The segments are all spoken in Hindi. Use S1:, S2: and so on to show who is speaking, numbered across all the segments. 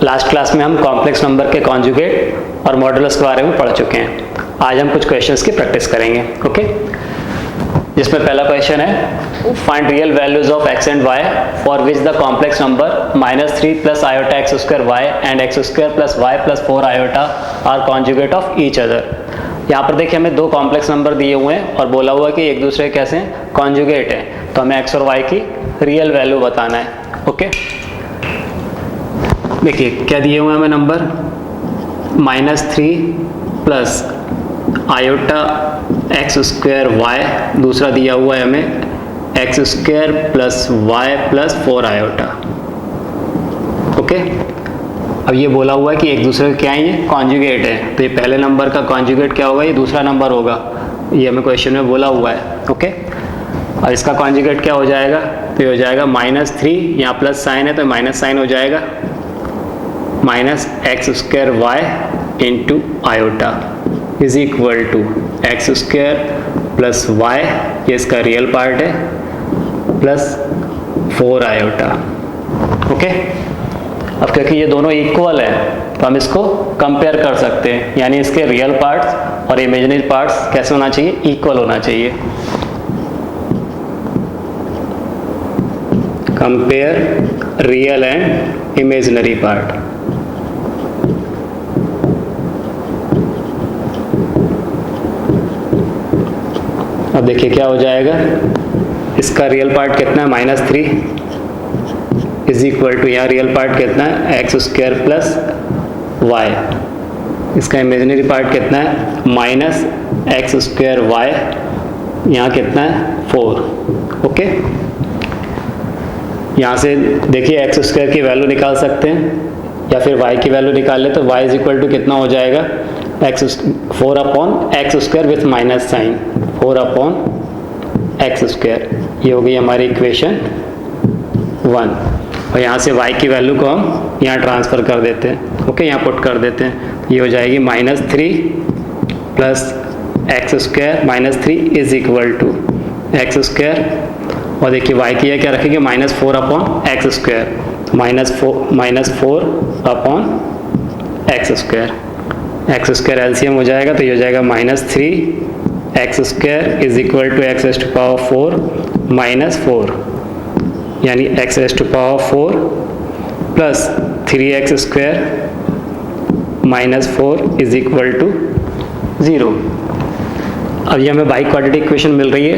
S1: लास्ट क्लास में हम कॉम्प्लेक्स नंबर के कॉन्जुगेट और मॉडुलस के बारे में पढ़ चुके हैं। आज हम कुछ क्वेश्चंस की प्रैक्टिस करेंगे, ओके। जिसमें पहला क्वेश्चन है, find real values of x and y for which the complex number -3 plus iota x square y and x square plus y plus 4 iota are conjugate of each other. यहाँ पर देखिए हमें दो कॉम्प्लेक्स नंबर दिए हुए हैं और बोला हुआ है कि एक दूसरे कैसे हैं, कॉन्जुगेट हैं। तो हमें x और y की रियल वैल्यू बताना है, ओके। देखिए क्या दिए हुए हैं हमें number, -3 plus iota x square y, दूसरा दिया हुआ है हमें x square plus y plus 4 iota, okay. अब ये बोला हुआ है कि एक दूसरे के क्या है, ये कॉन्जुगेट है। तो ये पहले नंबर का कॉन्जुगेट क्या होगा, ये दूसरा नंबर होगा, ये हमें क्वेश्चन में बोला हुआ है, ओके। और इसका कॉन्जुगेट क्या हो जाएगा, तो ये हो जाएगा -3, यहाँ प्लस साइन है तो माइनस साइन हो जाएगा, minus x square y into iota is equal to x square plus y, ये इसका रियल पार्ट है, प्लस 4 आयोटा, ओके। अब क्योंकि ये दोनों इक्वल है तो हम इसको कंपेयर कर सकते हैं, यानी इसके रियल पार्ट्स और इमेजिनरी पार्ट्स कैसे होना चाहिए, इक्वल होना चाहिए। Compare real and imaginary part. अब देखिए क्या हो जाएगा, इसका रियल पार्ट कितना है, -3 इज इक्वल टू, यहाँ रियल पार्ट कितना है, एक्स स्क्वायर प्लस वाई, इसका इमेजिनरी पार्ट कितना है, माइनस एक्स स्क्वायर वाई, यहाँ कितना है 4, ओके। यहाँ से देखिए एक्स स्क्वायर की वैल्यू निकाल सकते हैं या फिर वाई की वैल्यू निकाल ले, तो वाई इज इक्वल टू कितना हो जाएगा, 4 upon x square with minus sign, 4 upon x square, ये हो गई हमारी इक्वेशन 1। और यहाँ से y की वैल्यू को हम यहाँ ट्रांसफ़र कर देते हैं, ओके, यहाँ पुट कर देते हैं, ये हो जाएगी -3 plus x square, -3 is equal to x square, और देखिए y की क्या रखेंगे, -4 upon x square, -4 upon x square, x square LCM हो जाएगा तो ये हो जाएगा -3 x square is equal to x s to power 4 minus 4, यानी x s to power 4 plus 3x square minus 4 is equal to 0। अब ये हमें बाई क्वाड्रेटिक इक्वेशन मिल रही है,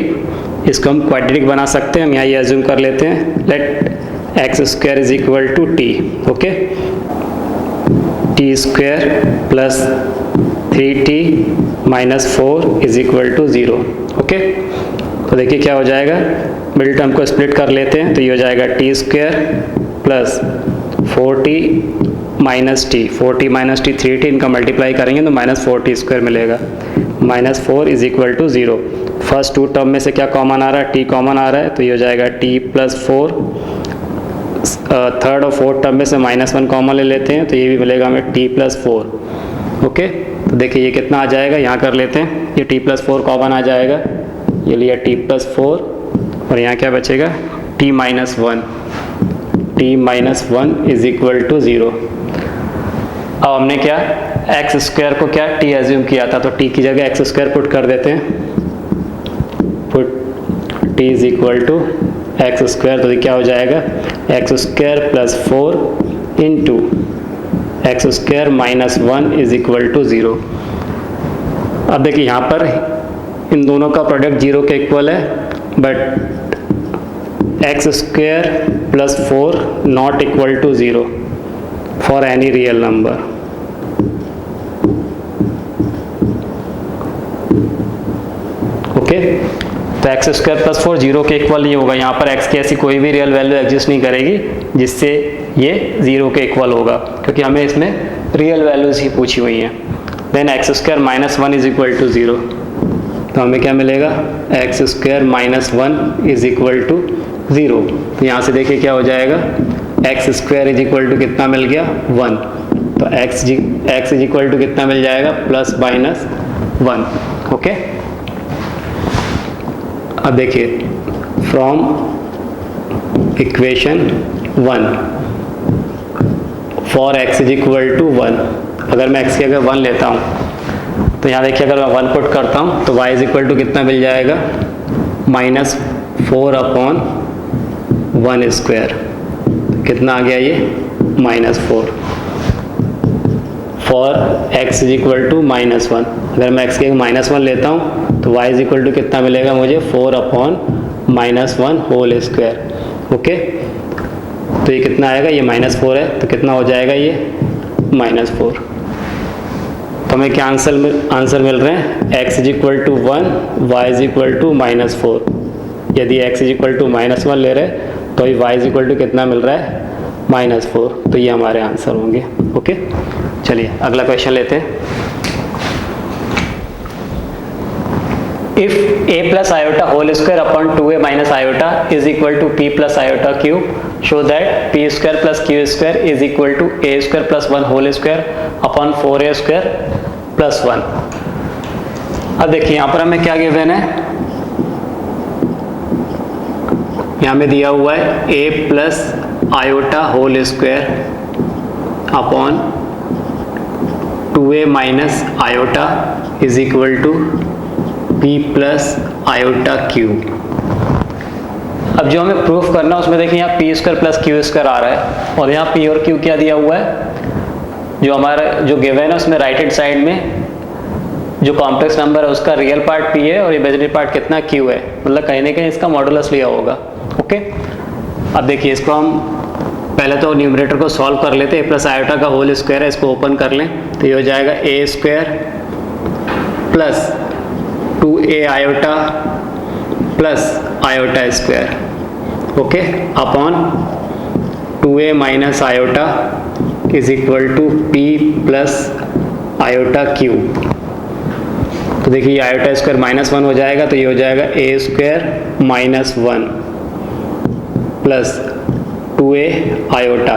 S1: इसको हम क्वाड्रेटिक बना सकते हैं। हम यहाँ ये अज्यूम कर लेते हैं, let x square is equal to t, okay, t square plus 3t minus 4 is equal to 0, okay. तो देखिए क्या हो जाएगा, मिडिल टर्म को स्प्लिट कर लेते हैं तो ये हो जाएगा t square plus 4t minus t, 4t minus t 3t, इनका मल्टीप्लाई करेंगे तो -4t स्क्वायर मिलेगा, -4 is equal to 0। First two term में से क्या कॉमन आ रहा है, t कॉमन आ रहा है तो ये हो जाएगा t प्लस 4, थर्ड और फोर्थ टर्म में से -1 कॉमन ले लेते हैं तो ये भी मिलेगा हमें t प्लस 4, ओके। तो देखिए ये कितना आ जाएगा, यहाँ कर लेते हैं, ये t प्लस 4 कॉमन आ जाएगा, ये लिया t प्लस 4 और यहाँ क्या बचेगा, t minus 1 is equal to 0। अब हमने क्या, एक्स स्क्वायर को क्या t एज्यूम किया था, तो t की जगह एक्स स्क्वायर पुट कर देते हैं, put t is equal to x square, तो क्या हो जाएगा, x square plus 4 into x square minus 1 is equal to 0। अब देखिए यहाँ पर इन दोनों का प्रोडक्ट 0 के इक्वल है, but x square plus 4 not equal to 0 for any real number, okay. तो एक्स स्क्वायर प्लस 4 0 के इक्वल नहीं होगा, यहाँ पर x की ऐसी कोई भी रियल वैल्यू एग्जिस्ट नहीं करेगी जिससे ये 0 के इक्वल होगा, क्योंकि हमें इसमें रियल वैल्यूज ही पूछी हुई हैं। Then x square minus 1 is equal to 0, तो हमें क्या मिलेगा, x square minus 1 is equal to 0। तो यहाँ से देखिए क्या हो जाएगा, x square is equal to कितना मिल गया, 1, तो एक्स इज इक्वल टू कितना मिल जाएगा, प्लस माइनस 1, ओके। अब देखिए from equation 1 for x is equal to 1, अगर मैं x की अगर 1 लेता हूँ तो यहाँ देखिए अगर मैं 1 पुट करता हूँ तो y इज इक्वल टू कितना मिल जाएगा, -4/1 स्क्वायर, कितना आ गया ये, -4 for x is equal to -1। अगर मैं x की -1 लेता हूँ तो y इज इक्वल टू कितना मिलेगा मुझे, 4/-1 होल स्क्वायर। ओके, तो ये कितना आएगा, ये -4 है तो कितना हो जाएगा ये, -4। तो हमें क्या आंसर मिल रहे हैं, x is equal to 1, y is equal to -4। यदि x इज इक्वल टू -1 ले रहे तो y इज इक्वल टू कितना मिल रहा है, -4। तो ये हमारे आंसर होंगे। ओके, चलिए अगला क्वेश्चन लेते हैं। If a plus iota whole square upon 2a minus iota is equal to p plus iota cube, show that p square plus q square is equal to a square plus 1 whole square upon 4a square plus 1। अब देखिए यहाँ पर हमें क्या गिवन है, यहाँ में दिया हुआ है a plus iota whole square upon 2a minus iota is equal to p plus iota cube. अब जो हमें प्रूफ करना है उसमें देखिए यहाँ p square plus q square आ रहा है और यहाँ p और q क्या दिया हुआ है, जो हमारा जो गिवन है उसमें राइट हैंड साइड में जो कॉम्प्लेक्स नंबर है उसका रियल पार्ट p है और इमेजिनरी पार्ट कितना q है, मतलब कहीं ना कहीं इसका मॉडुलस लिया होगा। ओके, अब देखिए इसको हम पहले तो न्यूमरेटर को सॉल्व कर लेते हैं। a प्लस आयोटा का होल स्क्वायर है, इसको ओपन कर लें तो ये हो जाएगा a square plus 2a iota plus iota square, okay, upon 2a minus iota is equal to p plus iota cube. तो देखिए आयोटा स्क्वायर -1 हो जाएगा तो ये हो जाएगा a square -1 plus 2a iota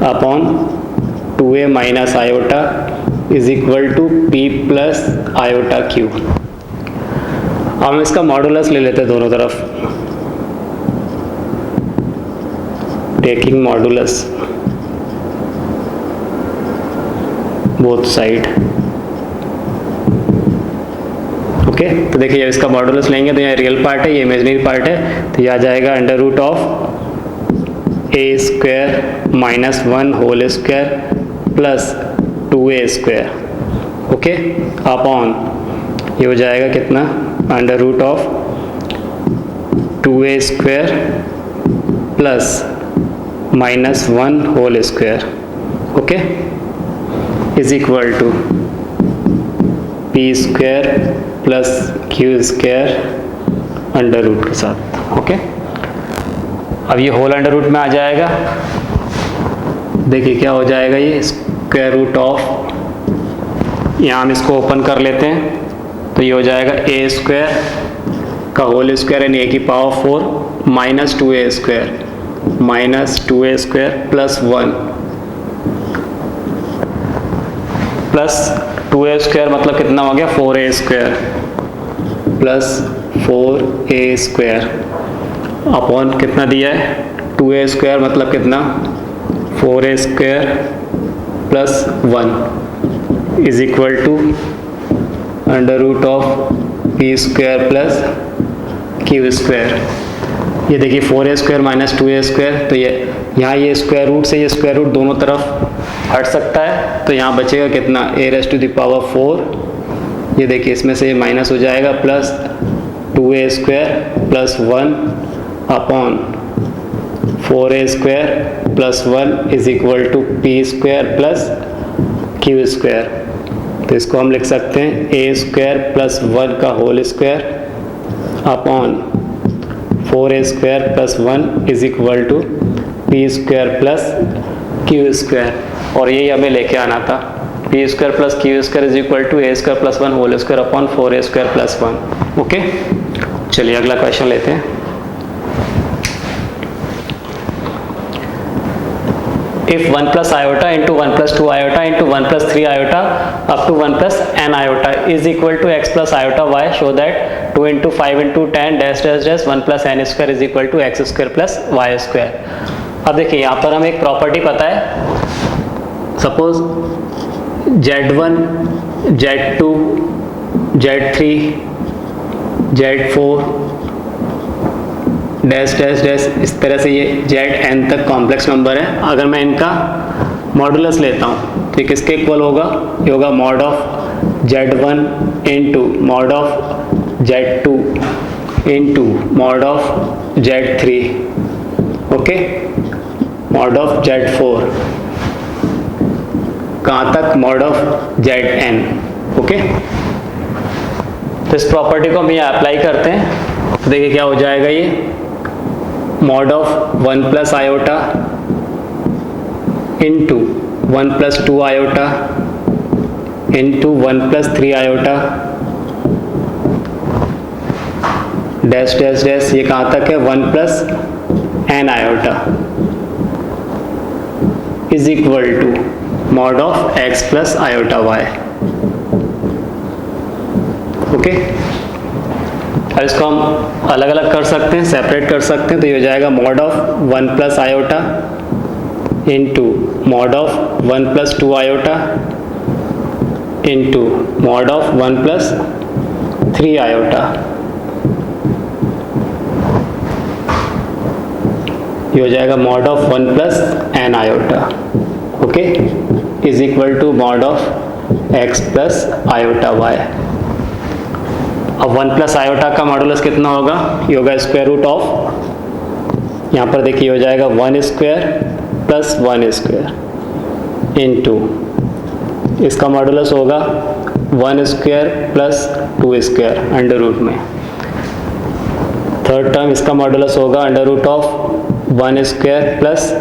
S1: upon 2a minus iota is equal to p plus iota cube. हम इसका मॉडुलस ले लेते हैं दोनों तरफ, taking modulus both side. Okay, तो देखिए जब इसका मॉडुलस लेंगे तो यहाँ रियल पार्ट है, ये इमेजिनरी पार्ट है, तो ये आ जाएगा under root of a square -1 whole square plus 2a square, okay, upon ये हो जाएगा कितना, under root of 2a square plus -1 whole square, okay, is equal to p square plus q square under root के साथ। ओके, अब ये होल अंडर रूट में आ जाएगा, देखिए क्या हो जाएगा, ये स्क्वायर रूट ऑफ, यहाँ हम इसको ओपन कर लेते हैं तो ये हो जाएगा a स्क्वायर का होल स्क्वायर यानी a की power 4 minus 2a square plus 1 plus 2a square मतलब कितना हो गया, 4a square plus 4a square upon कितना दिया है, 2a स्क्वायर मतलब कितना, 4a square plus 1 is equal to under root of p square plus q square. ये देखिए 4a square minus 2a square, तो ये यहाँ ये स्क्वायर रूट से ये स्क्वायर रूट दोनों तरफ हट सकता है, तो यहाँ बचेगा कितना, a raise to the power 4, ये देखिए इसमें से ये माइनस हो जाएगा, plus 2a square plus 1 upon 4a square plus 1 is equal to p square plus q square. तो इसको हम लिख सकते हैं a स्क्वायर प्लस 1 का whole square upon 4a square plus 1 is equal to p square plus q square, और यही हमें लेके आना था, p square plus q square is equal to a square plus 1 whole square upon 4a square plus 1। Okay, चलिए अगला क्वेश्चन लेते हैं। If 1 plus iota into 1 plus 2 iota into 1 plus 3 iota up to 1 plus n iota is equal to x plus iota y, show that 2 into 5 into 10 dash dash dash 1 plus n square is equal to x square plus y square। अब देखिए यहाँ पर हमें एक प्रॉपर्टी पता है suppose Z1, Z2, Z3, Z4 dash dash dash, इस तरह से ये Zn तक कॉम्प्लेक्स नंबर है। अगर मैं इनका मॉडुलस लेता हूँ तो किसके इक्वल होगा? ये होगा mod of Z1 into mod of Z2 into mod of Z3, okay, mod of Z4, कहाँ तक? Mod of Zn, okay. तो इस प्रॉपर्टी को हम यहाँ अप्लाई करते हैं तो देखिए क्या हो जाएगा, ये mod of 1 plus iota into 1 plus 2 iota into 1 plus 3 iota dash dash dash, ये कहाँ तक है? 1 plus n iota is equal to mod of x plus iota y, okay. और इसको हम अलग अलग कर सकते हैं, सेपरेट कर सकते हैं, तो ये हो जाएगा mod of 1 plus iota into mod of 1 plus 2 iota into mod of 1 plus 3 iota, ये हो जाएगा mod of 1 plus n iota, okay, is equal to mod of x plus iota y। अब 1 प्लस आयोटा का मॉडुलस कितना होगा? ये होगा स्क्वायर रूट ऑफ, यहाँ पर देखिए हो जाएगा 1 स्क्वायर प्लस 1 स्क्वायर इंटू, इसका मॉडुलस होगा 1 square plus 2 square under root में। थर्ड टर्म इसका मॉडुलस होगा under root of 1 square plus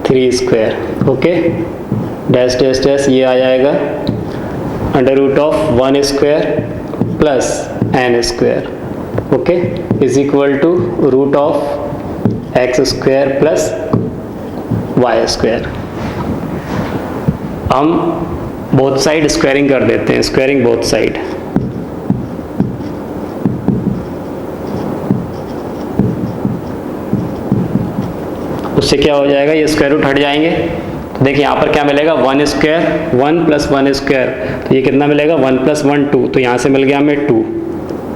S1: 3 square, okay, dash dash dash, ये आ जाएगा under root of 1 square plus n square, okay, is equal to root of x square plus y square. हम बोथ साइड स्क्वायरिंग कर देते हैं, स्क्वायरिंग बोथ साइड, उससे क्या हो जाएगा? ये स्क्वायर रूट हट जाएंगे, तो देखिए यहाँ पर क्या मिलेगा? 1 स्क्वायर 1 प्लस 1 स्क्वायर, तो ये कितना मिलेगा? 1 प्लस 1 2, तो यहाँ से मिल गया हमें 2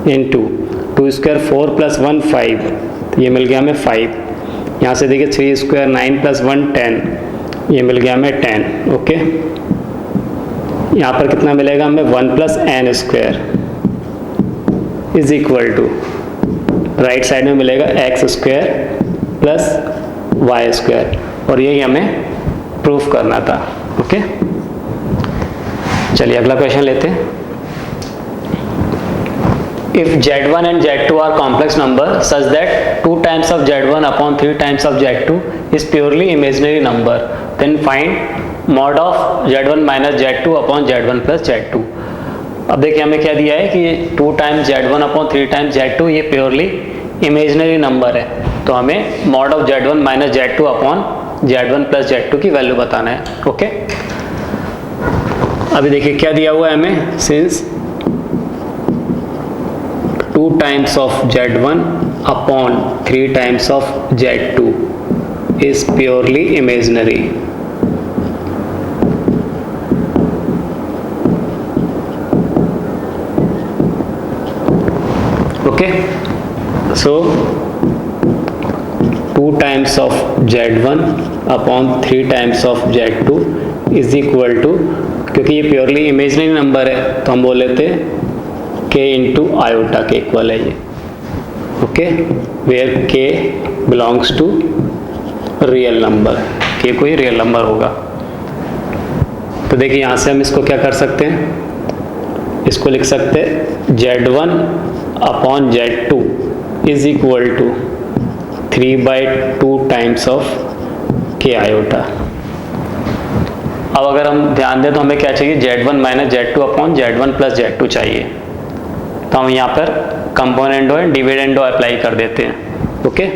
S1: इंटू 2 स्क्वायर 4 प्लस 1 5, तो ये मिल गया हमें 5। यहाँ से देखिए 3 स्क्वायर 9 प्लस 1 10, ये मिल गया हमें 10, ओके। यहाँ पर कितना मिलेगा हमें? 1 plus n square is equal to, right side में मिलेगा x square plus y square, और यही हमें प्रूफ करना था, ओके। चलिए अगला क्वेश्चन लेते हैं। If Z1 and Z2 are complex number such that 2 times of Z1 upon 3 times of Z2 is purely imaginary number, then find mod of Z1 minus Z2 upon Z1 plus Z2। अब देखिए हमें क्या दिया है कि 2 times Z1 upon 3 times Z2 ये प्योरली इमेजिनरी नंबर है, तो हमें mod of Z1 minus Z2 upon Z1 plus Z2 की वैल्यू बताना है, ओके। अभी देखिए क्या दिया हुआ है हमें, since 2 times of Z1 upon 3 times of Z2 is purely imaginary, okay, so 2 times of Z1 upon 3 times of Z2 is equal to, क्योंकि ये प्योरली इमेजिनरी नंबर है तो हम बोल लेते k इंटू आयोटा के इक्वल है ये, okay, where k belongs to real number, k कोई रियल नंबर होगा। तो देखिए यहाँ से हम इसको क्या कर सकते हैं, इसको लिख सकते हैं Z1 upon Z2 is equal to 3/2 times of k iota. अब अगर हम ध्यान दें तो हमें क्या चाहिए? Z1 minus Z2 upon Z1 plus Z2 चाहिए, तो हम यहाँ पर कंपोनेंडो एंड डिविडेंडो अप्लाई कर देते हैं, ओके।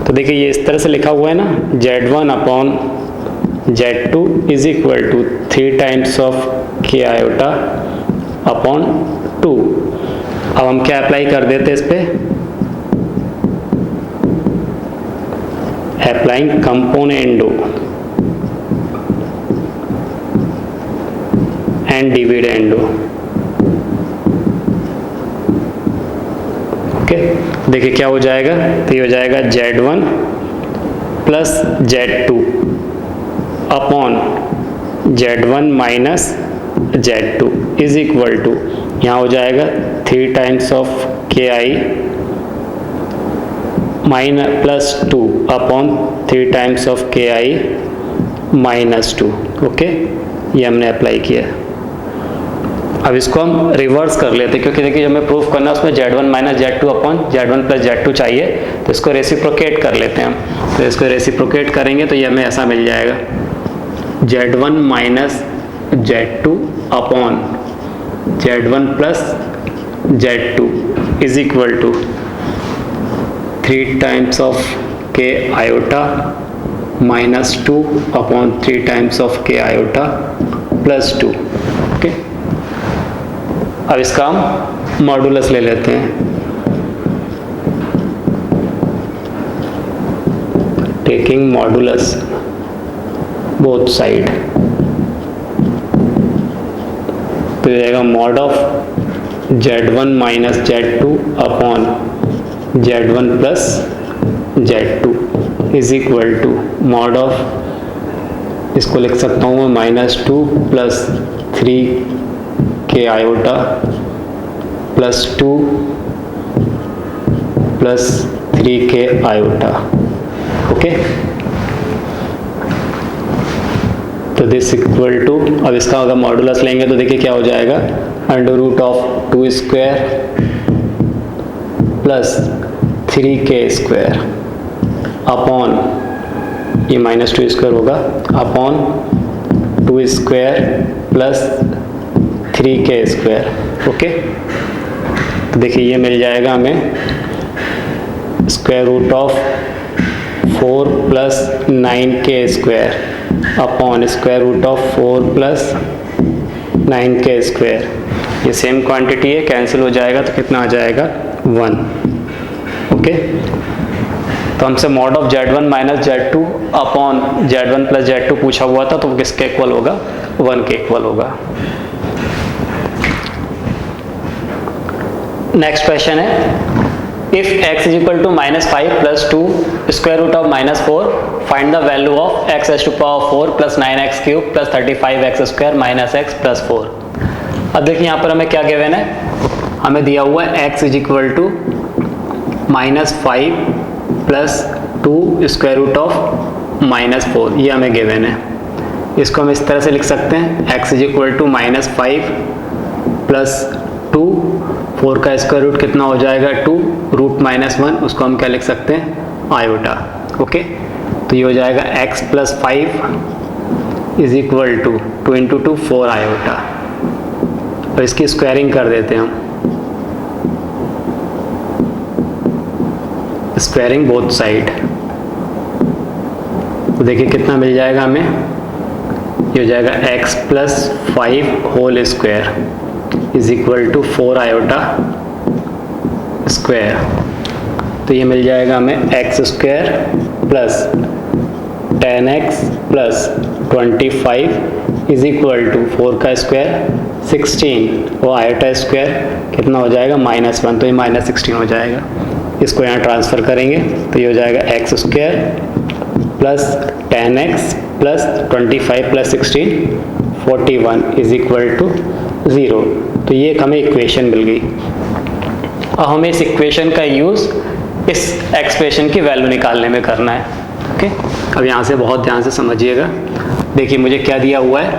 S1: तो देखिए ये इस तरह से लिखा हुआ है ना, Z1 upon Z2 is equal to 3 times of k iota upon 2। अब हम क्या अप्लाई कर देते हैं इस पे? Applying componendo and dividendo. Okay, देखिए क्या हो जाएगा, तो ये हो जाएगा Z1 plus Z2 upon Z1 minus Z2 is equal to, यहाँ हो जाएगा 3 times of KI minus plus 2 upon 3 times of KI minus 2। Okay, ये हमने अप्लाई किया। अब इसको हम रिवर्स कर लेते हैं, क्योंकि देखिए जब हमें प्रूफ करना है उसमें Z1 minus Z2 upon Z1 plus Z2 चाहिए, तो इसको रेसिप्रोकेट कर लेते हैं हम। तो इसको रेसिप्रोकेट करेंगे तो ये हमें ऐसा मिल जाएगा Z1 minus Z2 upon Z1 plus Z2 is equal to 3 times of K iota minus 2 upon 3 times of K iota plus 2। Okay, अब इसका हम मॉडुलस ले लेते हैं। टेकिंग मॉडुलस बोथ साइड, तो ये जाएगा mod of Z1 minus Z2 upon Z1 plus Z2 is equal to mod of, इसको लिख सकता हूँ मैं -2 plus 3K iota plus 2 plus 3K iota. Okay, तो दिस इक्वल टू, अब इसका अगर मॉडुलस लेंगे तो देखिए क्या हो जाएगा, under root of 2 square plus 3K square upon, ये -2 स्क्वायर होगा, upon 2 square plus 3K square. Okay, तो देखिए ये मिल जाएगा हमें square root of 4 plus 9K square upon square root of 4 plus 9K square. ये सेम क्वांटिटी है, कैंसिल हो जाएगा तो कितना आ जाएगा 1। ओके, तो हमसे mod of Z1 minus Z2 upon Z1 plus Z2 पूछा हुआ था, तो किसके इक्वल होगा, 1 के इक्वल होगा। नेक्स्ट क्वेश्चन है, if x is equal to -5 plus 2 square root of -4 find the value of x as to power 4 plus 9x cube plus 35x square minus x plus 4। अब देखिए यहाँ पर हमें क्या गिवन है, हमें दिया हुआ है x is equal to -5 plus 2 square root of -4, ये हमें गिवन है। इसको हम इस तरह से लिख सकते हैं, x is equal to -5 plus 2, 4 का स्क्वायर रूट कितना हो जाएगा 2, रूट -1, उसको हम क्या लिख सकते हैं, आयोटा। ओके, तो ये हो जाएगा x plus 5 is equal to 2 into 2 4 iota. तो इसकी स्क्वायरिंग कर देते हैं हम, स्क्वायरिंग बोथ साइड, तो देखिए कितना मिल जाएगा हमें, ये हो जाएगा x plus 5 whole square is equal to 4 iota square. तो ये मिल जाएगा हमें x square plus 10x plus 25 is equal to 4 का स्क्वायर 16 और आयोटा स्क्वायर कितना हो जाएगा -1, तो ये -16 हो जाएगा। इसको यहाँ ट्रांसफ़र करेंगे तो ये हो जाएगा x square plus 10x plus 25 plus 16 41 is equal to 0। तो ये हमें इक्वेशन मिल गई। अब हमें इस इक्वेशन का यूज़ इस एक्सप्रेशन की वैल्यू निकालने में करना है। ओके, अब यहाँ से बहुत ध्यान से समझिएगा। देखिए मुझे क्या दिया हुआ है,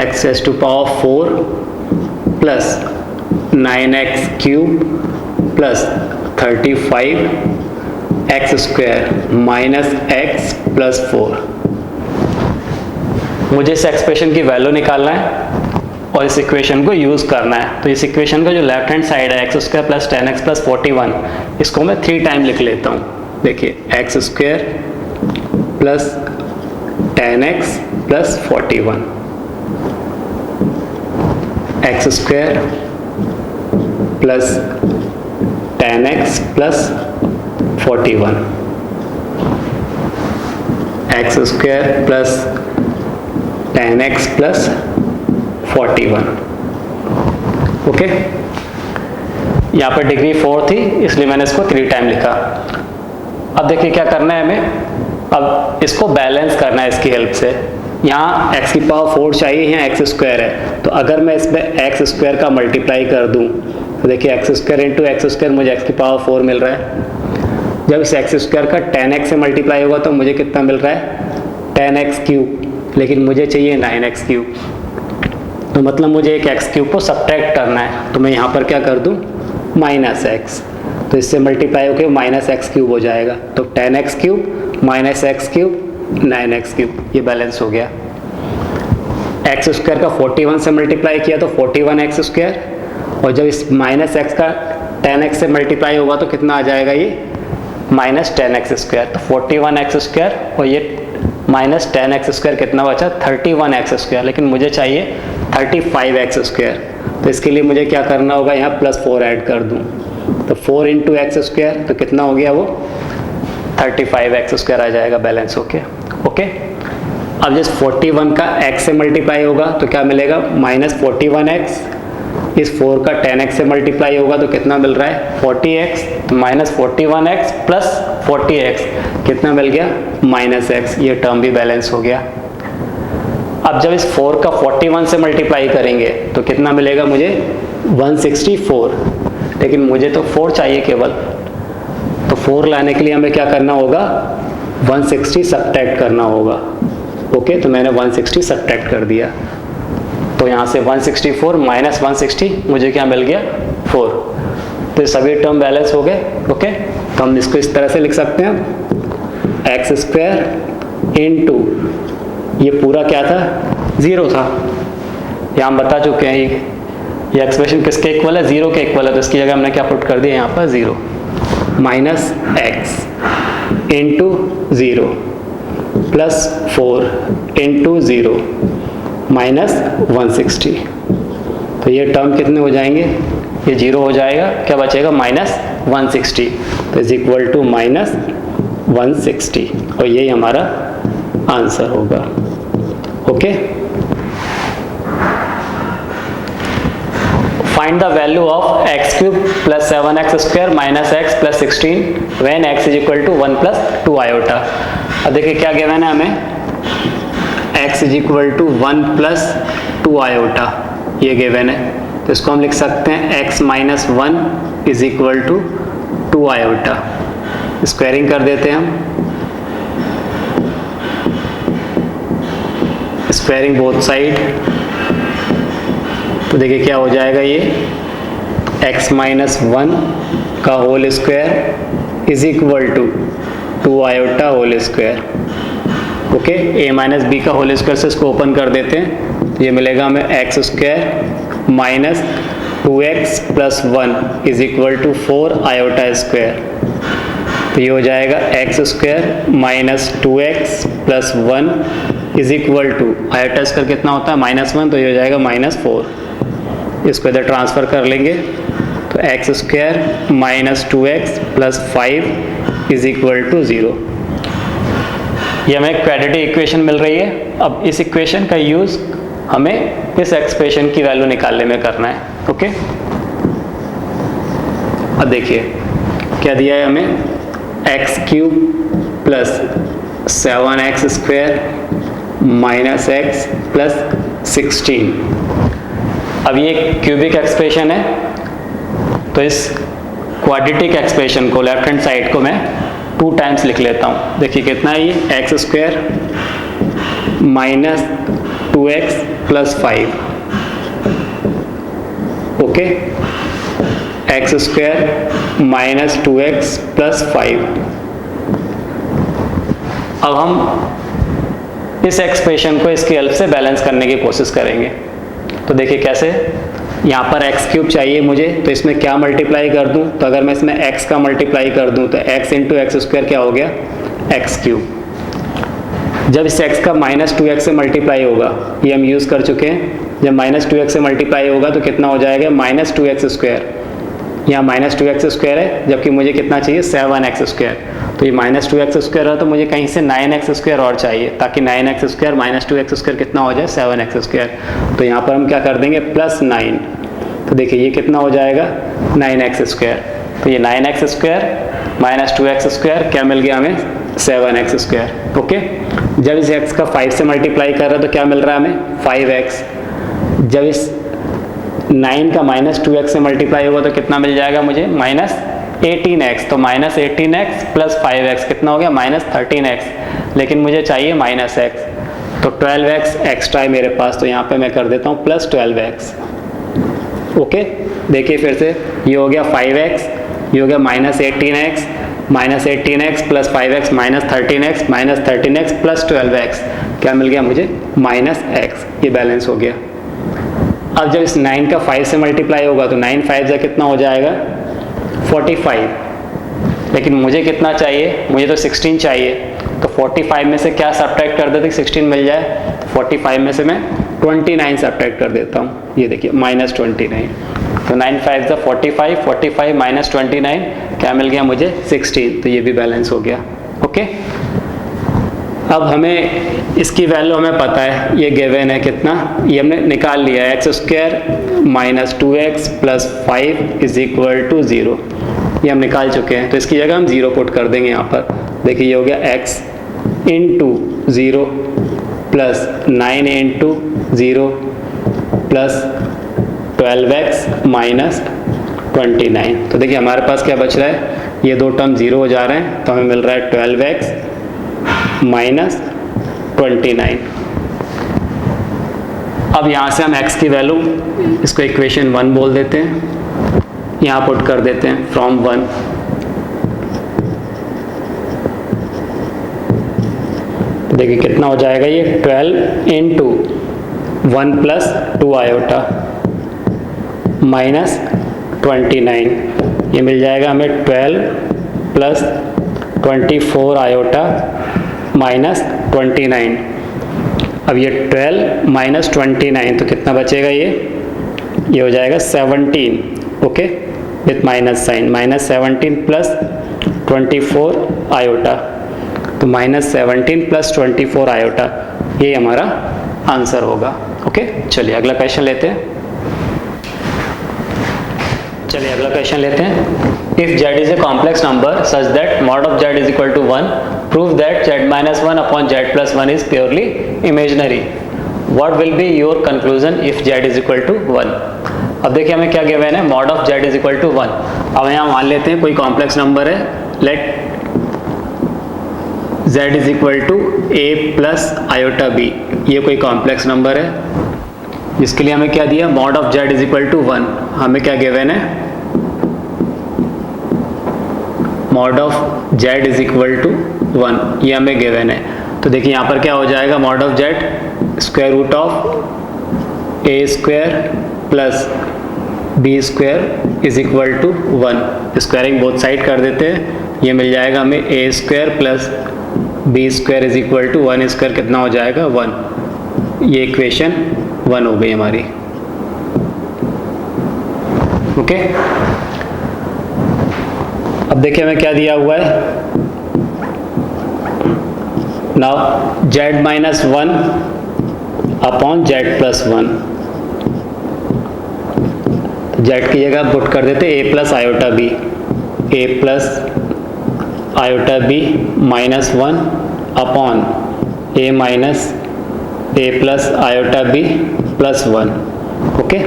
S1: x as to power 4 plus 9x cube plus 35 x square minus x plus 4। मुझे इस एक्सप्रेशन की वैल्यू निकालना है और इस इक्वेशन को यूज़ करना है। तो इस इक्वेशन का जो लेफ्ट हैंड साइड है x square plus 10x plus 41, इसको मैं 3 टाइम लिख लेता हूँ। देखिए x square plus 10x plus 41, x square plus 10x plus 41, x square plus 10x plus 41। Okay, यहाँ पर डिग्री 4 थी इसलिए मैंने इसको 3 टाइम लिखा। अब देखिए क्या करना है हमें, अब इसको बैलेंस करना है इसकी हेल्प से। यहाँ x की पावर 4 चाहिए, यहाँ x स्क्वायर है, तो अगर मैं इस पर x स्क्वायर का मल्टीप्लाई कर दूँ तो देखिए x square into x square, मुझे x की पावर 4 मिल रहा है। जब इस x स्क्वायर का 10x से मल्टीप्लाई होगा तो मुझे कितना मिल रहा है, 10x क्यूब, लेकिन मुझे चाहिए 9x क्यूब, तो मतलब मुझे एक x क्यूब को सब्ट्रैक्ट करना है, तो मैं यहाँ पर क्या कर दूँ, माइनस एक्स, तो इससे मल्टीप्लाई होकर माइनस एक्स क्यूब हो जाएगा, तो 10x cube minus x cube 9x cube, ये बैलेंस हो गया। एक्स स्क्वायर का 41 से मल्टीप्लाई किया तो 41x स्क्वायर, और जब इस माइनस एक्स का 10x से मल्टीप्लाई होगा तो कितना आ जाएगा, ये माइनस 10x स्क्वायर, तो 41x स्क्वायर और ये माइनस 10x स्क्वायर कितना बचा, 31x स्क्वायर, लेकिन मुझे चाहिए 35x स्क्वायर, तो इसके लिए मुझे क्या करना होगा, यहाँ प्लस 4 ऐड कर दूँ, तो 4 इंटू एक्स स्क्वायर, तो कितना हो गया वो 35x स्क्वायर आ जाएगा बैलेंस होके। ओके, अब जिस 41 का x से मल्टीप्लाई होगा तो क्या मिलेगा, माइनस 41x, इस 4 का 10x से मल्टीप्लाई होगा तो कितना मिल रहा है, 40x, तो माइनस 41x प्लस 40x कितना मिल गया, माइनस x, ये टर्म भी बैलेंस हो गया। अब जब इस 4 का 41 से मल्टीप्लाई करेंगे तो कितना मिलेगा मुझे, 164, लेकिन मुझे तो 4 चाहिए केवल, तो 4 लाने के लिए हमें क्या करना होगा, 160 सब्ट्रैक्ट करना होगा। ओके, तो मैंने 160 सब्ट्रैक्ट कर दिया, तो यहाँ से 164 माइनस 160 मुझे क्या मिल गया, 4, तो ये सभी टर्म बैलेंस हो गए। ओके, तो हम इसको इस तरह से लिख सकते हैं, एक्स स्क्वायर इंटू ये पूरा क्या था, 0 था, यहाँ हम बता चुके हैं ये एक्सप्रेशन किसके इक्वल है, 0 के इक्वल है, तो इसकी जगह हमने क्या पुट कर दिया यहाँ पर 0, minus x into 0 plus 4 into 0 minus 160, तो ये टर्म कितने हो जाएंगे, ये 0 हो जाएगा, क्या बचेगा, माइनस 160, तो इज इक्वल टू माइनस 160, और यही हमारा आंसर होगा। Okay, find the value of x cube plus 7x square minus x plus 16 when x is equal to 1 plus 2 iota. अब देखिए क्या गिवन है हमें, x is equal to 1 plus 2 iota, ये गिवन है, तो इसको हम लिख सकते हैं x minus 1 is equal to 2 iota, squaring कर देते हैं हम, स्क्वायरिंग बोथ साइड, तो देखिए क्या हो जाएगा, ये x माइनस 1 का whole square is equal to 2 iota whole square. Okay, a minus b का होल स्क्वायर से इसको ओपन कर देते हैं, तो ये मिलेगा हमें x square minus 2x plus 1 is equal to 4 iota square, तो ये हो जाएगा x square minus 2x plus 1 is equal to, iota square कितना होता है, माइनस 1, तो ये हो जाएगा माइनस 4, इसको इधर ट्रांसफ़र कर लेंगे, तो x square minus 2x plus 5 is equal to 0, ये हमें क्वाड्रेटिक इक्वेशन मिल रही है। अब इस इक्वेशन का यूज़ हमें इस एक्सप्रेशन की वैल्यू निकालने में करना है। ओके, अब देखिए क्या दिया है हमें, x cube plus 7x square minus x plus 16, अब ये क्यूबिक एक्सप्रेशन है, तो इस क्वाड्रेटिक एक्सप्रेशन को लेफ्ट हैंड साइड को मैं 2 टाइम्स लिख लेता हूँ। देखिए कितना है ये, x square minus 2x plus 5, okay, x square minus 2x plus 5। अब हम इस एक्सप्रेशन को इसकी हेल्प से बैलेंस करने की कोशिश करेंगे, तो देखिए कैसे, यहाँ पर x क्यूब चाहिए मुझे, तो इसमें क्या मल्टीप्लाई कर दूँ, तो अगर मैं इसमें x का मल्टीप्लाई कर दूँ तो x इंटू एक्स स्क्वायर क्या हो गया, x क्यूब। जब इस x का माइनस 2x से मल्टीप्लाई होगा, ये हम यूज़ कर चुके हैं, जब माइनस 2x से मल्टीप्लाई होगा तो कितना हो जाएगा, माइनस 2x स्क्वायर, यहाँ माइनस 2x स्क्वायर है, जबकि मुझे कितना चाहिए, 7x स्क्वायर, तो ये माइनस 2x² है, तो मुझे कहीं से 9x² और चाहिए, ताकि 9x² माइनस 2x² कितना हो जाए 7x²। तो यहाँ पर हम क्या कर देंगे +9। तो देखिए ये कितना हो जाएगा 9x²। तो ये 9x² माइनस 2x² क्या मिल गया हमें 7x²। ओके, जब इस x का 5 से मल्टीप्लाई कर रहे हैं तो क्या मिल रहा है हमें 5x। जब इस 9 का माइनस 2x से मल्टीप्लाई होगा तो कितना मिल जाएगा मुझे -18x। तो -18x प्लस 5x कितना हो गया -13x, लेकिन मुझे चाहिए -x। तो 12x एक्स्ट्रा है मेरे पास, तो यहाँ पे मैं कर देता हूँ +12x। ओके, देखिए फिर से ये हो गया 5x, ये हो गया -18x plus 5x -13x plus 12x, क्या मिल गया मुझे -x। ये बैलेंस हो गया। अब जब इस 9 का 5 से मल्टीप्लाई होगा तो 9 5 जा कितना हो जाएगा 45, लेकिन मुझे कितना चाहिए, मुझे तो 16 चाहिए। तो 45 में से क्या सब्ट्रैक्ट कर देते 16 मिल जाए, तो 45 में से मैं 29 सब्ट्रैक्ट कर देता हूँ। ये देखिए -29, तो 9 5 जा 45, 45 माइनस 29 क्या मिल गया मुझे 16। तो ये भी बैलेंस हो गया। ओके, अब हमें इसकी वैल्यू हमें पता है, ये गिवन है कितना, ये हमने निकाल लिया x² minus 2x plus 5 is equal to 0। ये हम निकाल चुके हैं, तो इसकी जगह हम 0 पुट कर देंगे यहाँ पर। देखिए ये हो गया x into 0 plus 9 into 0 plus 12x minus 29। तो देखिए हमारे पास क्या बच रहा है, ये दो टर्म 0 हो जा रहे हैं, तो हमें मिल रहा है 12x माइनस 29। अब यहाँ से हम x की वैल्यू, इसको इक्वेशन 1 बोल देते हैं, यहाँ पुट कर देते हैं फ्रॉम 1। देखिए कितना हो जाएगा ये 12 इंटू 1 प्लस 2 आयोटा माइनस 29। ये मिल जाएगा हमें 12 प्लस 24 आयोटा माइनस 29। अब ये 12 माइनस 29 तो कितना बचेगा, ये हो जाएगा 17। Okay, with minus sign, -17 plus 24 iota, तो -17 प्लस 24 आयोटा, ये हमारा आंसर होगा। ओके, चलिए अगला क्वेश्चन लेते हैं। If z is a complex number such that mod of z is equal to 1, prove that z minus 1 upon z plus 1 is purely imaginary. What will be your conclusion if z is equal to 1? अब देखिए हमें क्या गिवन है, mod of z is equal to 1। अब यहाँ मान लेते हैं कोई कॉम्प्लेक्स नंबर है, let z is equal to a plus iota b। ये कोई कॉम्प्लेक्स नंबर है जिसके लिए हमें क्या दिया, mod of z is equal to 1। हमें क्या गिवन है, mod of z is equal to 1, ये हमें गिवन है। तो देखिए यहाँ पर क्या हो जाएगा, mod of z square root of a square plus b square is equal to 1। Squaring both side कर देते हैं, ये मिल जाएगा हमें a square plus b square is equal to 1 square कितना हो जाएगा 1। ये इक्वेशन 1 हो गई हमारी। ओके, अब देखिए हमें क्या दिया हुआ है, now z minus 1 upon z plus 1। z की जगह पुट कर देते a plus iota b, a plus iota b minus 1 upon a minus a plus iota b plus 1। Okay,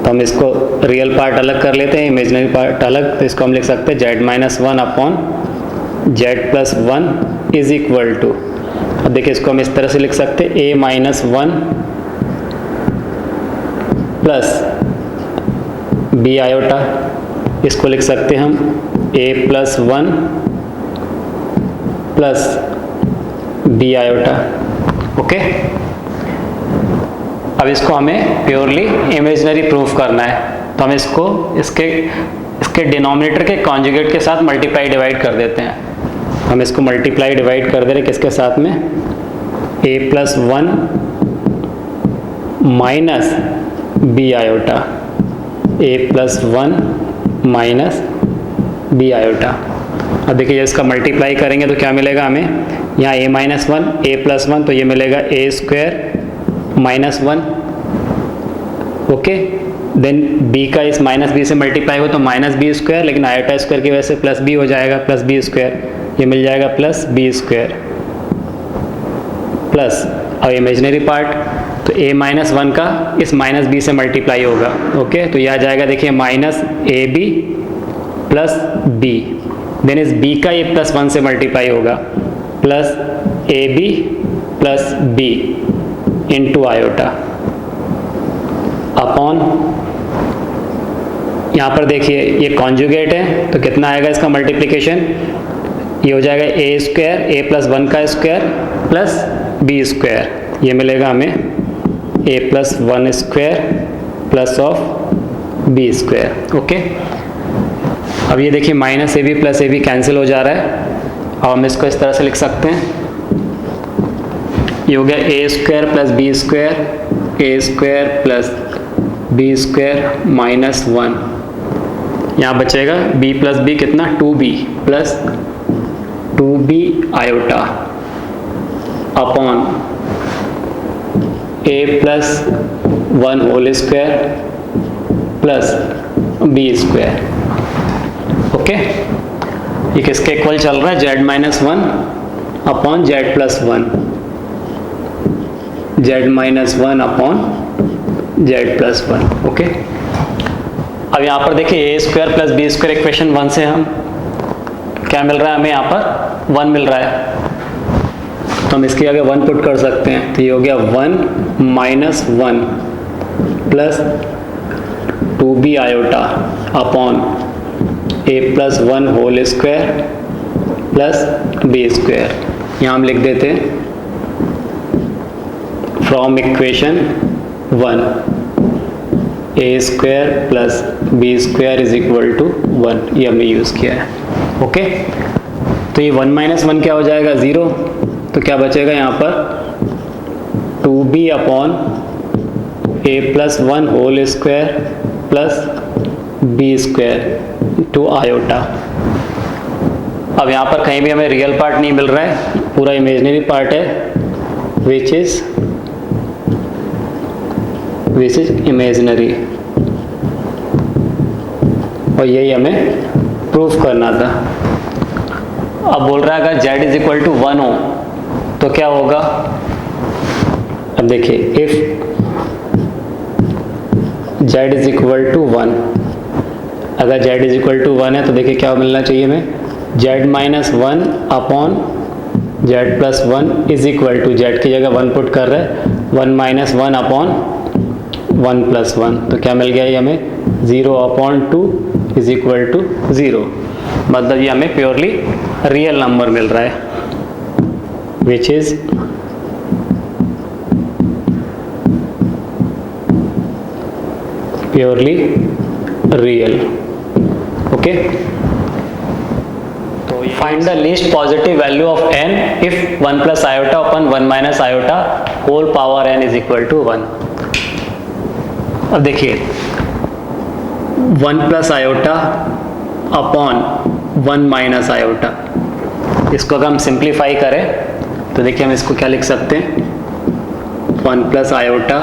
S1: तो हम इसको रियल पार्ट अलग कर लेते हैं, इमेजिनरी पार्ट अलग। तो इसको हम लिख सकते हैं z minus 1 upon z plus 1 is equal to, अब देखिए इसको हम इस तरह से लिख सकते हैं a minus 1 plus b iota, इसको लिख सकते हैं हम a plus 1 plus b iota. Okay, अब इसको हमें प्योरली इमेजिनरी प्रूफ करना है, तो हम इसको इसके डिनोमिनेटर के कॉन्जुगेट के साथ मल्टीप्लाई डिवाइड कर देते हैं। हम इसको मल्टीप्लाई डिवाइड कर दे रहे किसके साथ में, a plus 1 minus b iota, a plus 1 minus b iota. अब देखिए इसका मल्टीप्लाई करेंगे तो क्या मिलेगा हमें, यहाँ a minus one a plus one, तो ये मिलेगा a square minus one. Okay, then b का इस माइनस बी से मल्टीप्लाई हो तो माइनस बी स्क्वायर, लेकिन आयोटा स्क्वायर की वजह से प्लस बी हो जाएगा, प्लस बी स्क्वायर, ये मिल जाएगा प्लस बी स्क्वायर प्लस, और इमेजिनरी पार्ट तो a माइनस वन का इस माइनस बी से मल्टीप्लाई होगा। ओके, तो यह आ जाएगा देखिए minus a b plus b, then इस b का ये प्लस वन से मल्टीप्लाई होगा, plus a b plus b into iota upon, यहाँ पर देखिए ये कॉन्जुगेट है तो कितना आएगा इसका मल्टीप्लिकेशन, ये हो जाएगा a square a plus one का स्क्वायर प्लस बी स्क्वायर, ये मिलेगा हमें a plus one square plus of b square. Okay, अब ये देखिए minus a b plus a b cancel हो जा रहा है, अब हम इसको इस तरह से लिख सकते हैं, ये हो गया a square plus b square, a square plus b square minus one, यहाँ बचेगा b प्लस बी कितना 2b plus 2b iota upon a plus one whole square plus b square. Okay, ये किसके इक्वल चल रहा है, z minus one upon z plus one, z minus one upon z plus one. Okay, अब यहाँ पर देखिए a square plus b square equation one से हम क्या मिल रहा है, हमें यहाँ पर वन मिल रहा है, तो हम इसके आगे वन पुट कर सकते हैं, तो ये हो गया one minus one plus two b iota upon a plus one whole square plus b square. यहाँ हम लिख देते हैं from equation one a square plus b square is equal to one, ये हमने यूज़ किया है। ओके, तो ये वन माइनस वन क्या हो जाएगा, ज़ीरो, तो क्या बचेगा यहाँ पर 2b upon a plus one whole square plus b square two iota. अब यहाँ पर कहीं भी हमें रियल पार्ट नहीं मिल रहा है, पूरा इमेजिनरी पार्ट है विच इज इमेजिनरी, और यही हमें प्रूफ करना था। अब बोल रहा है अगर z is equal to one हो तो क्या होगा, अब देखिए if z is equal to one, अगर z is equal to one है तो देखिए क्या मिलना चाहिए हमें, z minus one upon z plus one is equal to, z की जगह वन पुट कर रहे हैं, one minus one upon one plus one, तो क्या मिल गया ये हमें, zero upon two is equal to zero, मतलब ये हमें प्योरली रियल नंबर मिल रहा है which is purely real. Okay, so find the least positive value of n if 1 plus iota upon 1 minus iota whole power n is equal to 1. अब देखिए 1 plus iota upon 1 minus iota, इसको अगर हम सिंप्लीफाई करें तो देखिए हम इसको क्या लिख सकते हैं, 1 plus iota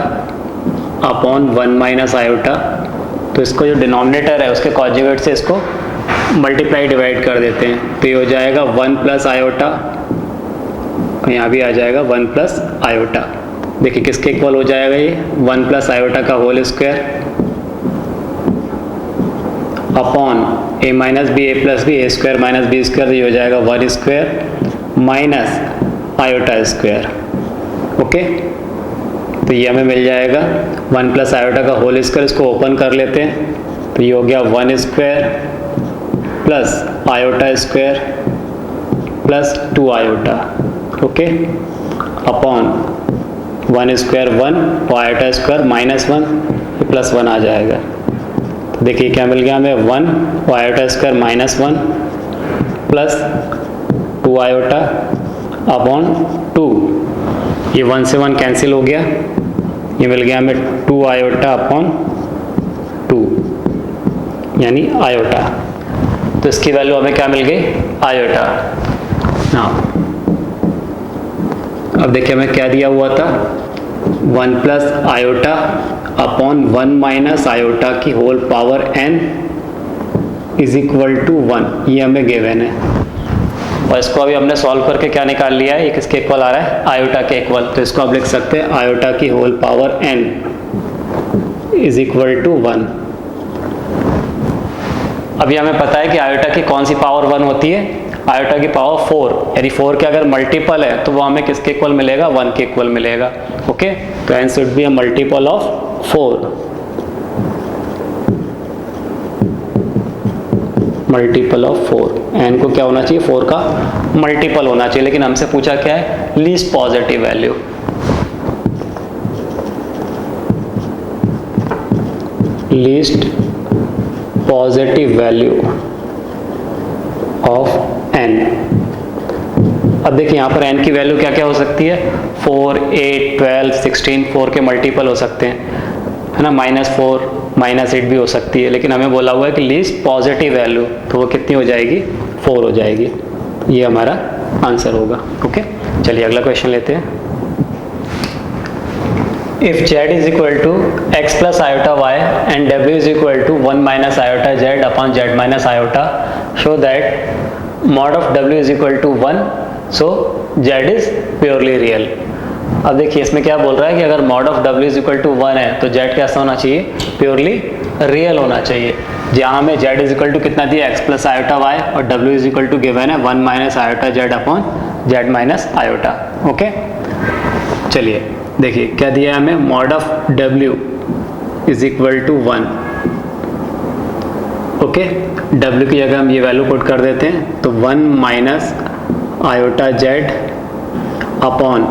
S1: upon 1 minus iota, तो इसको जो डिनोमिनेटर है उसके कॉन्जुगेट से इसको मल्टीप्लाई डिवाइड कर देते हैं, तो ये हो जाएगा 1 प्लस आयोटा, यहाँ भी आ जाएगा 1 प्लस आयोटा, देखिए किसके इक्वल हो जाएगा ये, 1 प्लस आयोटा का होल स्क्वायर अपॉन ए माइनस बी ए प्लस बी, ए स्क्वायर माइनस बी स्क्वायर, ये हो जाएगा 1 square minus iota square. Okay, तो ये हमें मिल जाएगा 1 प्लस आयोटा का होल स्क्वायर, इसको ओपन कर लेते हैं, तो ये हो गया 1 square plus iota square plus 2 iota. Okay, upon 1 square 1 और आयोटा स्क्वायर माइनस 1 प्लस 1 आ जाएगा, तो देखिए क्या मिल गया हमें, 1 और iota square minus 1 plus 2 iota upon 2, ये 1 से 1 कैंसिल हो गया, ये मिल गया हमें 2 आयोटा अपॉन 2 यानी आयोटा, तो इसकी वैल्यू हमें क्या मिल गई, आयोटा। हाँ, अब देखिए हमें क्या दिया हुआ था, 1 plus iota upon 1 minus iota की whole power n is equal to 1, ये हमें गिवन है। और इसको अभी हमने सॉल्व करके क्या निकाल लिया है, ये किसके इक्वल आ रहा है, आयोटा के इक्वल। तो इसको आप लिख सकते हैं आयोटा की whole power n is equal to 1। अभी हमें पता है कि आयोटा की कौन सी पावर 1 होती है, आयोटा की पावर 4, यानी 4 के अगर मल्टीपल है तो वो हमें किसके इक्वल मिलेगा, 1 के इक्वल मिलेगा। ओके, तो n should be a multiple of 4, multiple of 4। n को क्या होना चाहिए, 4 का मल्टीपल होना चाहिए, लेकिन हमसे पूछा क्या है, least positive value. Least positive value of n। अब देखिए यहाँ पर n की वैल्यू क्या क्या हो सकती है, 4, 8, 12, 16, 4 के मल्टीपल हो सकते हैं, है ना, -4, -8 भी हो सकती है, लेकिन हमें बोला हुआ है कि लीस्ट पॉजिटिव वैल्यू, तो वो कितनी हो जाएगी, 4 हो जाएगी। ये हमारा आंसर होगा। ओके, चलिए अगला क्वेश्चन लेते हैं। If z is equal to x plus iota y and w is equal to 1 minus iota z upon z minus iota, show that mod of w is equal to 1, so z is purely real। अब देखिए इसमें क्या बोल रहा है कि अगर mod of w is equal to 1 है तो z कैसा होना चाहिए, प्योरली रियल होना चाहिए। जहाँ हमें z is equal to कितना दिया, x plus iota y, और w is equal to given है 1 minus iota z upon z minus iota। Okay, चलिए देखिए क्या दिया है हमें, mod of w is equal to 1। Okay, w की जगह हम ये वैल्यू पुट कर देते हैं, तो 1 minus iota z upon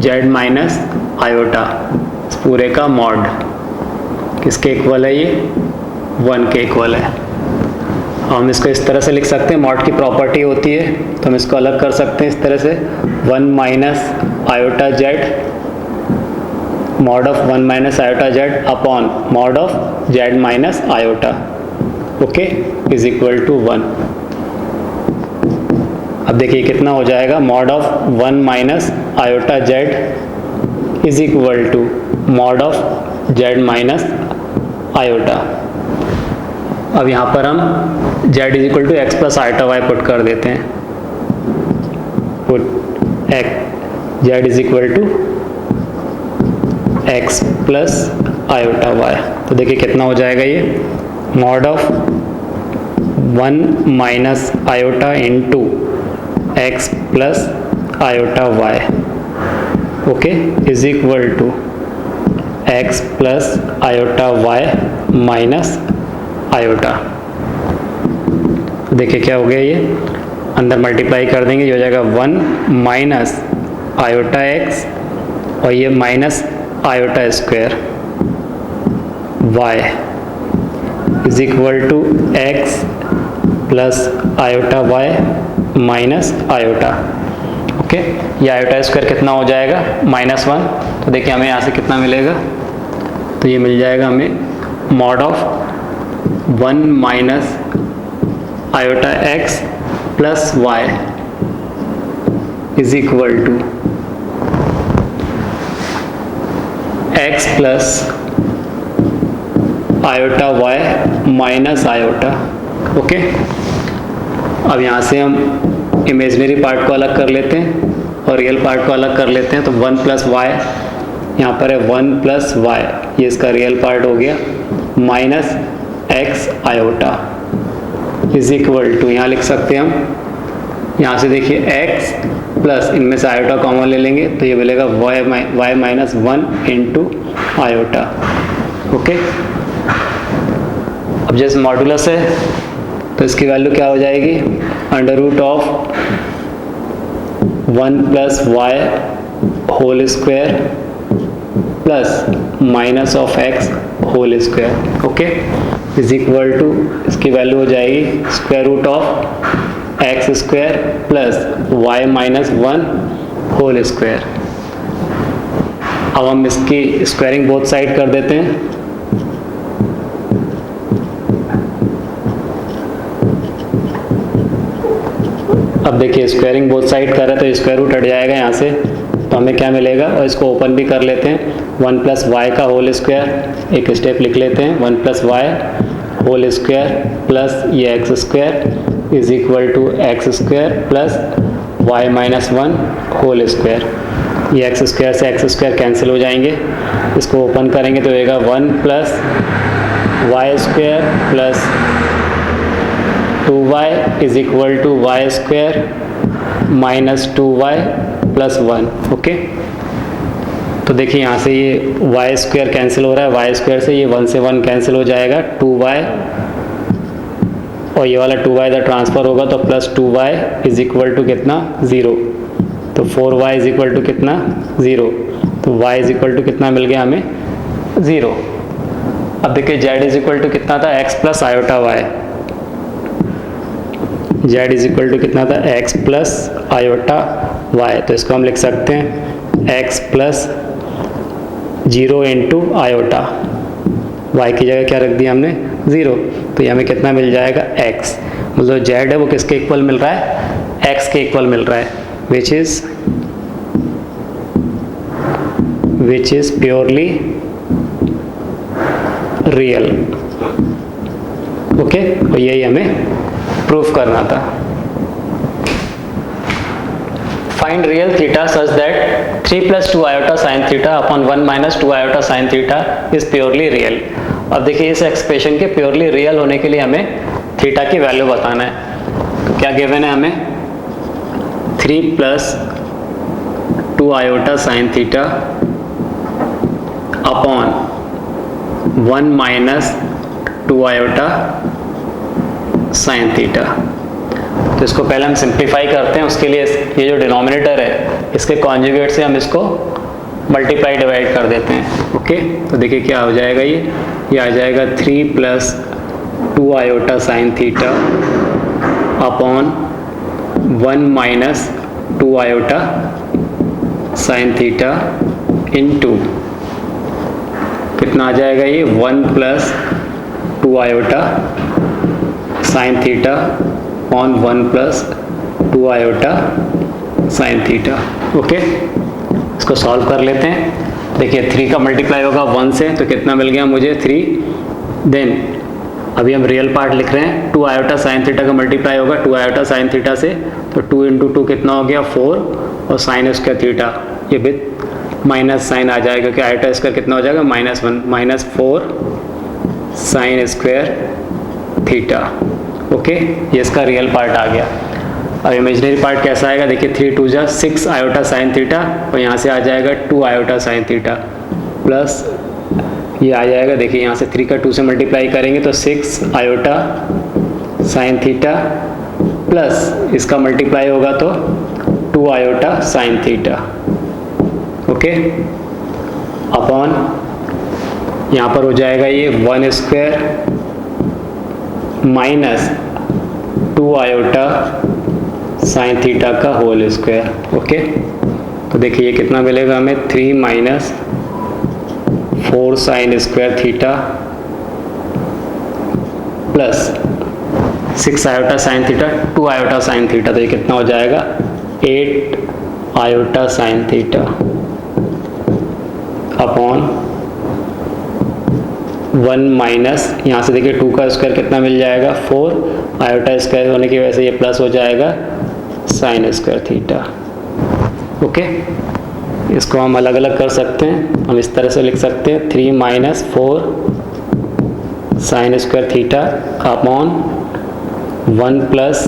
S1: z minus iota, पूरे का मॉड किसके इक्वल है, ये 1 के इक्वल है। हम इसको इस तरह से लिख सकते हैं, मॉड की प्रॉपर्टी होती है तो हम इसको अलग कर सकते हैं इस तरह से, 1 minus iota z mod of 1 minus iota z upon mod of z minus iota, okay, is equal to 1। अब देखिए कितना हो जाएगा, mod of 1 minus iota z is equal to mod of z minus iota. अब यहाँ पर हम z is equal to x plus iota y put कर देते हैं, put z is equal to x plus iota y। तो देखिए कितना हो जाएगा, ये mod of 1 minus iota into x plus iota y, okay, is equal to x plus iota y minus iota. देखिए क्या हो गया, ये अंदर मल्टीप्लाई कर देंगे, ये हो जाएगा 1 माइनस आयोटा x और ये minus iota square y is equal to x plus iota y minus iota. Okay, ये आयोटा स्क्वायर कितना हो जाएगा, -1। तो देखिए हमें यहाँ से कितना मिलेगा, तो ये मिल जाएगा हमें mod of 1 minus iota x plus y is equal to x plus iota y minus iota. Okay, अब यहाँ से हम इमेजिनरी पार्ट को अलग कर लेते हैं और रियल पार्ट को अलग कर लेते हैं। तो 1 प्लस वाई यहाँ पर है, 1 प्लस वाई, ये इसका रियल पार्ट हो गया, minus x iota is equal to, यहाँ लिख सकते हैं हम, यहाँ से देखिए x प्लस इनमें से आयोटा कॉमन ले लेंगे तो ये मिलेगा y minus 1 into iota. Okay, अब जैसे मॉडुलस है तो इसकी वैल्यू क्या हो जाएगी, under root of 1 plus y whole square plus minus of x whole square, okay, is equal to, इसकी वैल्यू हो जाएगी square root of x square plus y minus 1 whole square. अब हम इसकी स्क्वायरिंग बोथ साइड कर देते हैं, अब देखिए स्क्वायरिंग बोथ साइड कर रहे हैं तो स्क्वायर रूट हट जाएगा यहाँ से, तो हमें क्या मिलेगा, और इसको ओपन भी कर लेते हैं, 1 प्लस वाई का होल स्क्वायर, एक स्टेप लिख लेते हैं, 1 plus y whole square plus ये x square is equal to x square plus y minus 1 whole square. ये एक्स स्क्वायर से एक्स स्क्वायर कैंसिल हो जाएंगे, इसको ओपन करेंगे तो होगा 1 plus y square plus 2y is equal to y square minus 2y plus 1। Okay, तो देखिए यहाँ से ये वाई स्क्वायर कैंसिल हो रहा है, वाई स्क्वायर से ये 1 से 1 कैंसिल हो जाएगा, 2y और ये वाला 2y इधर ट्रांसफ़र होगा तो plus 2y is equal to कितना 0, तो 4y इज इक्वल टू कितना 0, तो y इज इक्वल टू कितना मिल गया हमें 0। अब देखिए z इज इक्वल टू कितना था x plus iota y, z is equal to कितना था x प्लस आयोटा y, तो इसको हम लिख सकते हैं x plus 0 into iota, y की जगह क्या रख दिया हमने 0, तो ये हमें कितना मिल जाएगा x, मतलब z है वो किसके इक्वल मिल रहा है, x के इक्वल मिल रहा है, which is purely real. Okay, तो यही हमें प्रूफ करना था। Find real theta such that 3 plus 2 iota sine theta upon 1 minus 2 iota sine theta is purely real. अब देखिए इस एक्सप्रेशन के प्योरली रियल होने के लिए हमें थीटा की वैल्यू बताना है, तो क्या गिवन है हमें 3 plus 2 iota sine theta upon 1 minus 2 iota sine theta. तो इसको पहले हम सिंप्लीफाई करते हैं, उसके लिए ये जो डिनोमिनेटर है इसके कॉन्जुगेट से हम इसको मल्टीप्लाई डिवाइड कर देते हैं। ओके, तो देखिए क्या हो जाएगा, ये आ जाएगा 3 plus 2 iota sine theta upon 1 minus 2 iota sine theta into कितना आ जाएगा, ये 1 plus 2 iota sine theta on 1 plus 2 iota sine theta. Okay, इसको सॉल्व कर लेते हैं। देखिए 3 का मल्टीप्लाई होगा 1 से, तो कितना मिल गया मुझे 3, देन अभी हम रियल पार्ट लिख रहे हैं, 2 आयोटा साइन थीटा का मल्टीप्लाई होगा 2 आयोटा साइन थीटा से, तो 2 इंटू 2 कितना हो गया 4, और साइन स्क्वायर थीटा ये विथ माइनस साइन आ जाएगा, क्योंकि आयोटा स्क्वायर कितना हो जाएगा -1 minus 4 sine square theta. Okay, ये इसका रियल पार्ट आ गया। अब इमेजिनरी पार्ट कैसा आएगा, देखिए 3 2 जा 6 आयोटा साइन थीटा, और यहाँ से आ जाएगा 2 आयोटा साइन थीटा प्लस ये आ जाएगा, देखिए यहाँ से 3 का 2 से मल्टीप्लाई करेंगे तो 6 आयोटा साइन थीटा प्लस इसका मल्टीप्लाई होगा तो 2 iota sine theta. Okay, upon यहाँ पर हो जाएगा ये 1 square minus 2 iota sine theta का होल स्क्वायर। ओके, तो देखिए ये कितना मिलेगा हमें 3 minus 4 sine square theta plus 6 iota sine theta 2 iota sine theta, तो ये कितना हो जाएगा 8 iota sine theta upon 1 minus यहाँ से देखिए 2 का स्क्वायर कितना मिल जाएगा 4, आयोटा स्क्वायर होने की वजह से ये प्लस हो जाएगा साइन स्क्वायर थीटा। ओके, इसको हम अलग अलग कर सकते हैं, हम इस तरह से लिख सकते हैं 3 minus 4 sine square theta upon 1 plus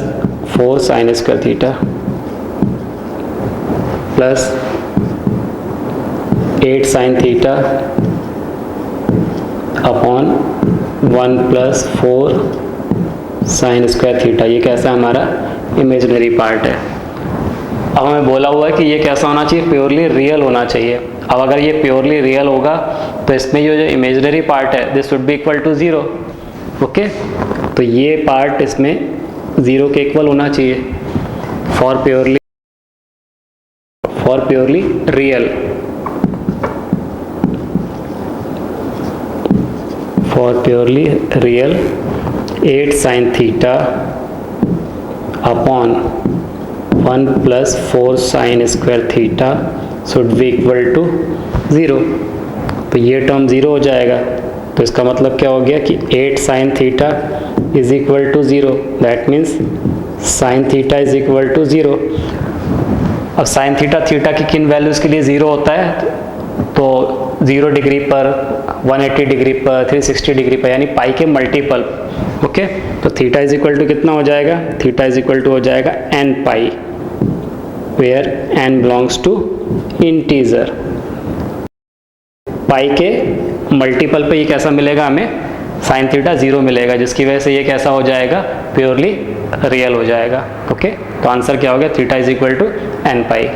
S1: 4 sine square theta plus 8 sine theta upon 1 plus 4 sine square theta. ये कैसा हमारा इमेजिनरी पार्ट है। अब हमें बोला हुआ है कि ये कैसा होना चाहिए, प्योरली रियल होना चाहिए। अब अगर ये प्योरली रियल होगा तो इसमें ये जो इमेजिनरी पार्ट है this should be equal to 0। Okay, तो ये पार्ट इसमें 0 के इक्वल होना चाहिए for purely real. For purely real 8 sine theta upon 1 plus 4 sine square theta should be equal to 0। तो ये टर्म 0 हो जाएगा। तो इसका मतलब क्या हो गया कि 8 sine theta is equal to 0। That means sine theta is equal to 0। अब साइन थीटा की किन वैल्यूज़ के लिए 0 होता है? तो 0 डिग्री पर, 180 डिग्री पर, 360 डिग्री पर, यानी पाई के मल्टीपल। ओके, तो थीटा इज इक्वल टू कितना हो जाएगा? थीटा इज इक्वल टू हो जाएगा n pi, where n belongs to integer. Pi के मल्टीपल पे ये कैसा मिलेगा हमें? साइन थीटा 0 मिलेगा, जिसकी वजह से ये कैसा हो जाएगा? प्योरली रियल हो जाएगा। ओके, तो आंसर क्या हो गया? Theta is equal to n pi.